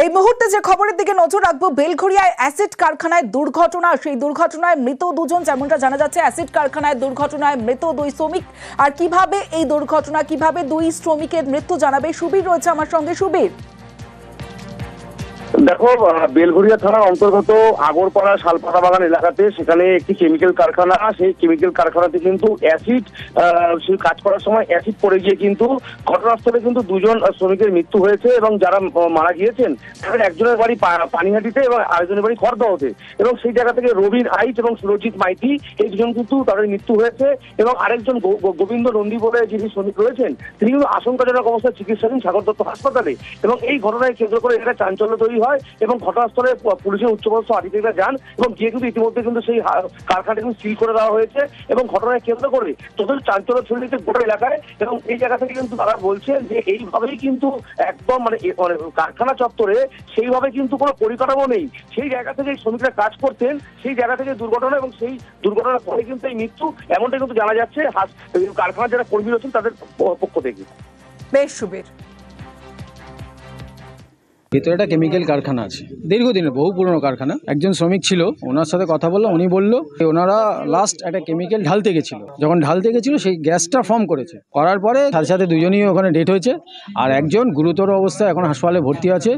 এই মুহূর্তে যে খবরের দিকে নজর রাখবো, বেলঘড়িয়ায় অ্যাসিড কারখানায় দুর্ঘটনা। সেই দুর্ঘটনায় মৃত দুজন, যেমনটা জানা যাচ্ছে অ্যাসিড কারখানায় দুর্ঘটনায় মৃত দুই শ্রমিক। আর কিভাবে এই দুর্ঘটনা, কিভাবে দুই শ্রমিকের মৃত্যু জানাবে সুবীর রয়েছে আমার সঙ্গে। সুবীর, দেখো, বেলঘড়িয়া থানার অন্তর্গত আগরপাড়া শালপাতা বাগান এলাকাতে সেখানে একটি কেমিক্যাল কারখানা। সেই কেমিক্যাল কারখানাতে কিন্তু অ্যাসিড সেই কাজ করার সময় অ্যাসিড পড়ে গিয়ে কিন্তু ঘটনাস্থলে কিন্তু দুজন শ্রমিকের মৃত্যু হয়েছে এবং যারা মারা গিয়েছেন তাদের একজনের বাড়ি পানিহাটিতে এবং আরেকজনের বাড়ি খড়দহতে। এবং সেই জায়গা থেকে রবিন আইচ এবং সুরজিৎ মাইতি, এই দুজন কিন্তু তাদের মৃত্যু হয়েছে। এবং আরেকজন গোবিন্দ নন্দী বলে যিনি শ্রমিক রয়েছেন, তিনি কিন্তু আশঙ্কাজনক অবস্থায় চিকিৎসাধীন সাগর দত্ত হাসপাতালে। এবং এই ঘটনায় কেন্দ্র করে এটা চাঞ্চল্য তৈরি হয় এবং ঘটনাস্থলে পুলিশের উচ্চপদস্থ আধিকারিকরা যান এবং গিয়ে কিন্তু ইতিমধ্যে কিন্তু সেই কারখানাটি কিন্তু সিল করে দেওয়া হয়েছে। এবং ঘটনায় কেন্দ্র করে তোদের চাঞ্চল্য ছড়িয়েছে গোটা এলাকায়। এবং এই জায়গা থেকে কিন্তু তারা বলছেন যে এইভাবেই কিন্তু একদম মানে কারখানা চত্বরে সেইভাবে কিন্তু কোনো পরিকাঠামো নেই। সেই জায়গা থেকে শ্রমিকরা কাজ করতেন, সেই জায়গা থেকে দুর্ঘটনা এবং সেই দুর্ঘটনার পরে কিন্তু এই মৃত্যু, এমনটা কিন্তু জানা যাচ্ছে কারখানার যারা কর্মী রয়েছেন তাদের পক্ষ থেকে। বেশ সুবীর। ভিতরে একটা কেমিক্যাল কারখানা আছে, দীর্ঘদিনের বহু পুরনো কারখানা। একজন শ্রমিক ছিল, ওনার সাথে কথা বললো, উনি বললো ওনারা লাস্ট একটা কেমিক্যাল ঢালতে গেছিল। যখন ঢালতে গেছিল সেই গ্যাসটা ফর্ম করার পরে সাথে সাথে দুজনই ওখানে ডেথ হয়েছে। আর একজন গুরুতর অবস্থায় এখন হাসপাতালে ভর্তি আছে।